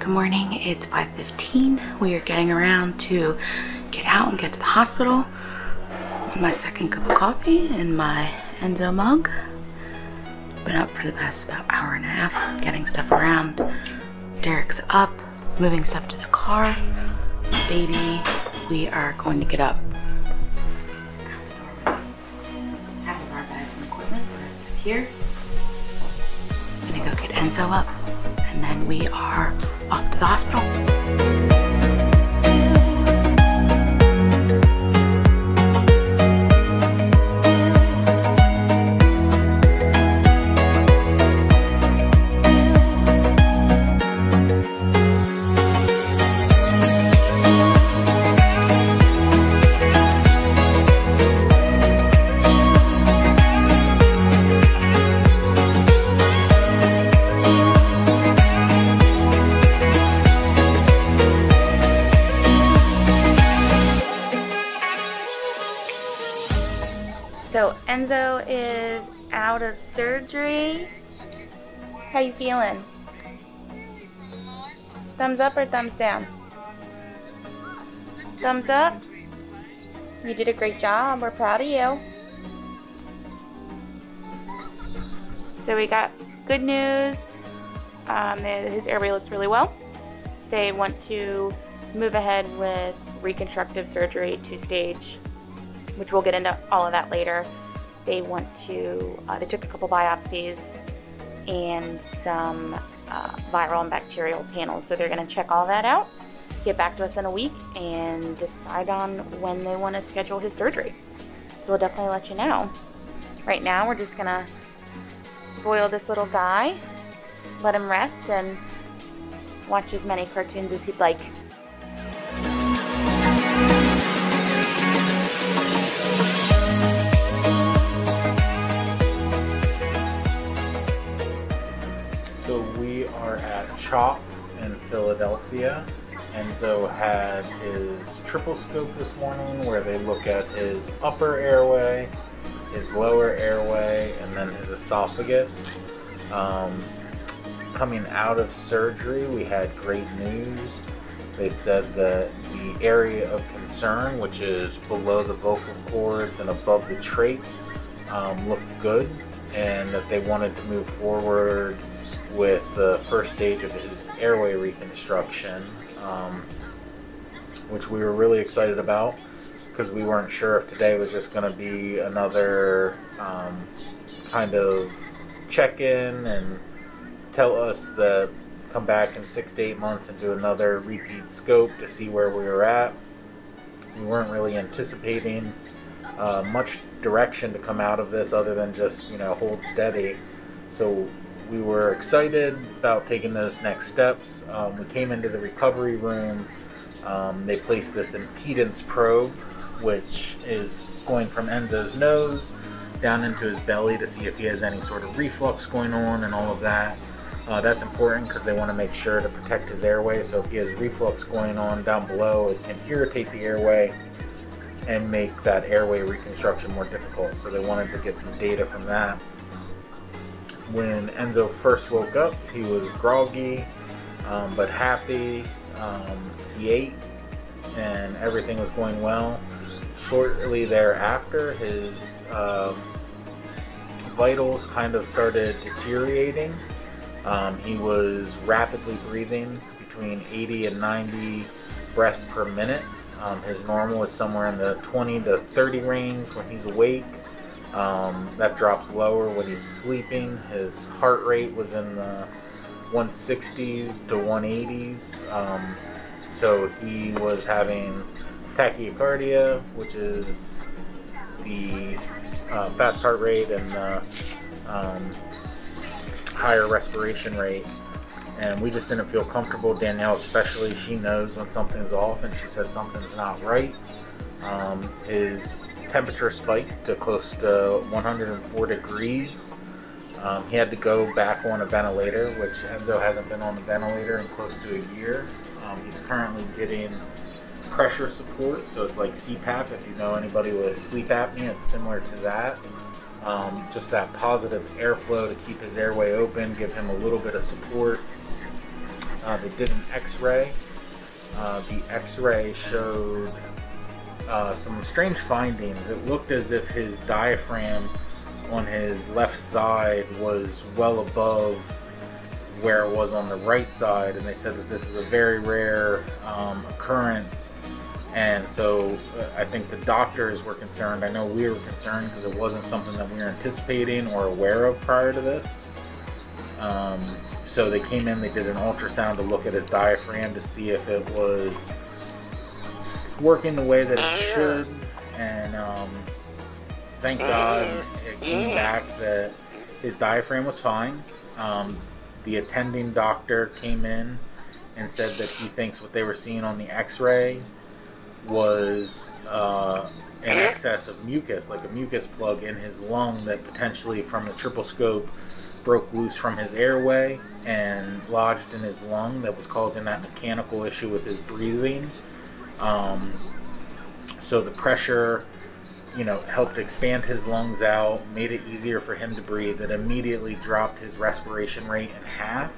Good morning, it's 5:15. We are getting around to get out and get to the hospital. On my second cup of coffee in my Enzo mug. Been up for the past about hour and a half, getting stuff around. Derek's up, moving stuff to the car. Baby, we are going to get up. Half of our bags and equipment, the rest is here. I'm gonna go get Enzo up, and then we are off to the hospital. So Enzo is out of surgery. How you feeling? Thumbs up or thumbs down? Thumbs up? You did a great job. We're proud of you. So we got good news. His airway looks really well. They want to move ahead with reconstructive surgery 2-stage, which we'll get into all of that later. They want to, they took a couple biopsies and some viral and bacterial panels. So they're gonna check all that out, get back to us in a week, and decide on when they wanna schedule his surgery. So we'll definitely let you know. Right now, we're just gonna spoil this little guy, let him rest, and watch as many cartoons as he'd like. So we are at CHOP in Philadelphia. Enzo had his triple scope this morning where they look at his upper airway, his lower airway, and then his esophagus. Coming out of surgery, we had great news. They said that the area of concern, which is below the vocal cords and above the trach, looked good, and that they wanted to move forward with the first stage of his airway reconstruction, which we were really excited about because we weren't sure if today was just going to be another kind of check-in and tell us that come back in 6 to 8 months and do another repeat scope to see where we were at. We weren't really anticipating much direction to come out of this other than just, you know, hold steady. So we were excited about taking those next steps. We came into the recovery room. They placed this impedance probe, which is going from Enzo's nose down into his belly to see if he has any sort of reflux going on and all of that. That's important because they want to make sure to protect his airway. So if he has reflux going on down below, it can irritate the airway and make that airway reconstruction more difficult. So they wanted to get some data from that. When Enzo first woke up, he was groggy, but happy. He ate and everything was going well. Shortly thereafter, his vitals kind of started deteriorating. He was rapidly breathing between 80 and 90 breaths per minute. His normal is somewhere in the 20 to 30 range when he's awake. That drops lower when he's sleeping. His heart rate was in the 160s to 180s. So he was having tachycardia, which is the fast heart rate and the higher respiration rate. And we just didn't feel comfortable. Danielle especially, she knows when something's off, and she said something's not right. His temperature spiked to close to 104 degrees. He had to go back on a ventilator, which Enzo hasn't been on the ventilator in close to a year. He's currently getting pressure support, so it's like CPAP. If you know anybody with sleep apnea, it's similar to that. Just that positive airflow to keep his airway open, give him a little bit of support. They did an x-ray. The x-ray showed some strange findings. It looked as if his diaphragm on his left side was well above where it was on the right side, and they said that this is a very rare occurrence. And so I think the doctors were concerned. I know we were concerned because it wasn't something that we were anticipating or aware of prior to this. So they came in, they did an ultrasound to look at his diaphragm to see if it was working the way that it should. And thank God it came back that his diaphragm was fine. The attending doctor came in and said that he thinks what they were seeing on the x-ray was an excess of mucus, like a mucus plug in his lung that potentially from the triple scope broke loose from his airway and lodged in his lung, that was causing that mechanical issue with his breathing. So the pressure, helped expand his lungs out, made it easier for him to breathe. It immediately dropped his respiration rate in half,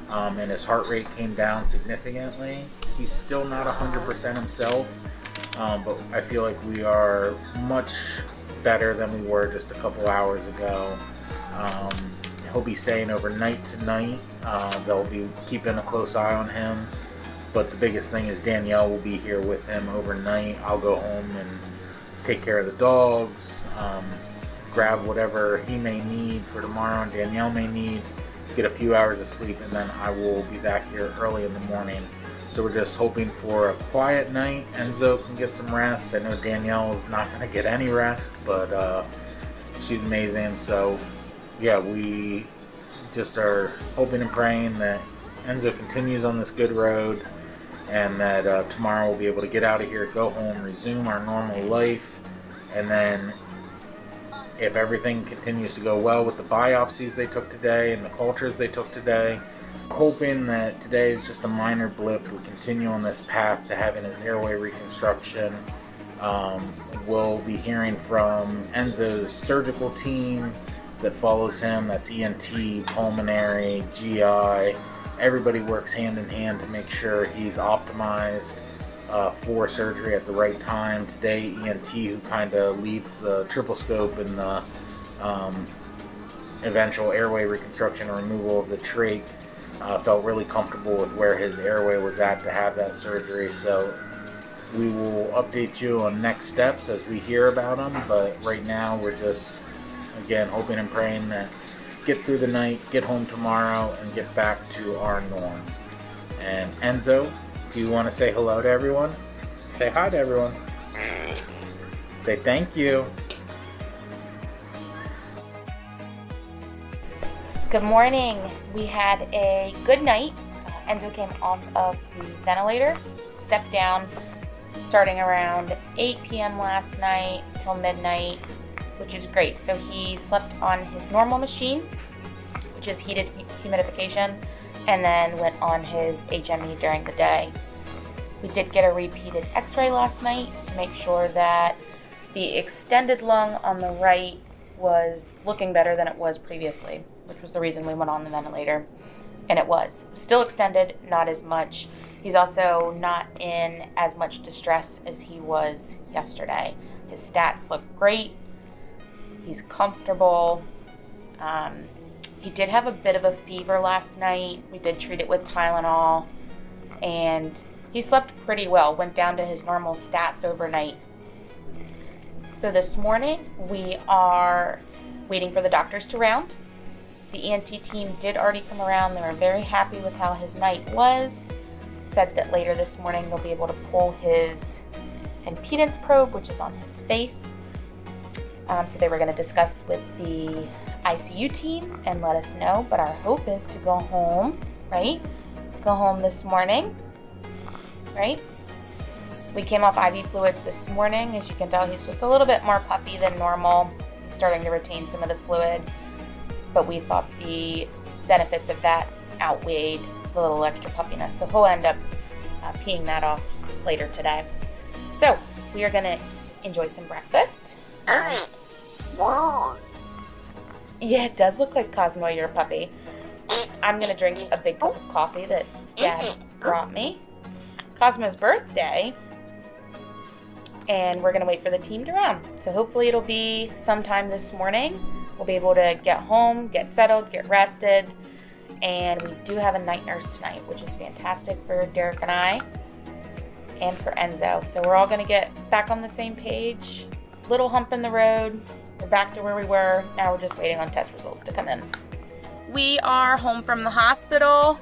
and his heart rate came down significantly. He's still not 100% himself, but I feel like we are much better than we were just a couple hours ago. He'll be staying overnight tonight. They'll be keeping a close eye on him, but the biggest thing is Danielle will be here with him overnight. I'll go home and take care of the dogs, grab whatever he may need for tomorrow and Danielle may need, get a few hours of sleep, and then I will be back here early in the morning. So we're just hoping for a quiet night. Enzo can get some rest. I know Danielle is not going to get any rest, but she's amazing. So yeah, we just are hoping and praying that Enzo continues on this good road, and that tomorrow we'll be able to get out of here, go home, resume our normal life. And then if everything continues to go well with the biopsies they took today and the cultures they took today, hoping that today is just a minor blip. We continue on this path to having his airway reconstruction. We'll be hearing from Enzo's surgical team that follows him. That's ENT, pulmonary, GI. Everybody works hand in hand to make sure he's optimized for surgery at the right time. Today, ENT, who kind of leads the triple scope and the eventual airway reconstruction and removal of the trach, felt really comfortable with where his airway was at to have that surgery. So we will update you on next steps as we hear about them, but right now we're just, again, hoping and praying that get through the night, get home tomorrow, and get back to our norm. And Enzo, do you want to say hello to everyone? Say hi to everyone. Say thank you. Good morning. We had a good night. Enzo came off of the ventilator, stepped down starting around 8 p.m. last night till midnight, which is great. So he slept on his normal machine, which is heated humidification, and then went on his HME during the day. We did get a repeated x-ray last night to make sure that the extended lung on the right was looking better than it was previously, which was the reason we went on the ventilator. And it was. Still extended, not as much. He's also not in as much distress as he was yesterday. His stats look great. He's comfortable. He did have a bit of a fever last night. We did treat it with Tylenol, and he slept pretty well, went down to his normal stats overnight. So this morning we are waiting for the doctors to round. The ENT team did already come around. They were very happy with how his night was. Said that later this morning they'll be able to pull his impedance probe, which is on his face. So they were going to discuss with the ICU team and let us know, but our hope is to go home, right? Go home this morning, right? We came off IV fluids this morning. As you can tell, he's just a little bit more puffy than normal. He's starting to retain some of the fluid, but we thought the benefits of that outweighed the little extra puffiness. So he'll end up peeing that off later today. So we are going to enjoy some breakfast. Wow. Yeah, it does look like Cosmo, your puppy. I'm gonna drink a big cup of coffee that Dad brought me. Cosmo's birthday, and we're gonna wait for the team to round. So hopefully it'll be sometime this morning. We'll be able to get home, get settled, get rested, and we do have a night nurse tonight, which is fantastic for Derek and I, and for Enzo. So we're all gonna get back on the same page. Little hump in the road. We're back to where we were. Now we're just waiting on test results to come in. We are home from the hospital.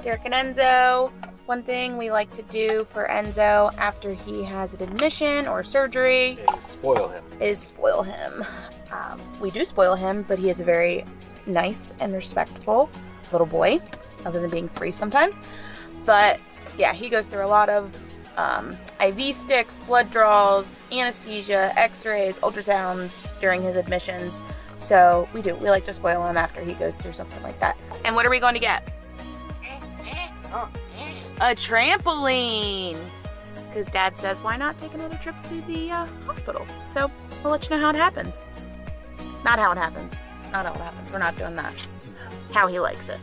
Derek and Enzo. One thing we like to do for Enzo after he has an admission or surgery is spoil him. We do spoil him, but he is a very nice and respectful little boy, other than being 3 sometimes. But yeah, he goes through a lot of IV sticks, blood draws, anesthesia, x-rays, ultrasounds during his admissions. So we like to spoil him after he goes through something like that. And what are we going to get? A trampoline! Because Dad says, why not take another trip to the hospital? So we'll let you know how it happens. Not how it happens. Not how it happens. We're not doing that. How he likes it.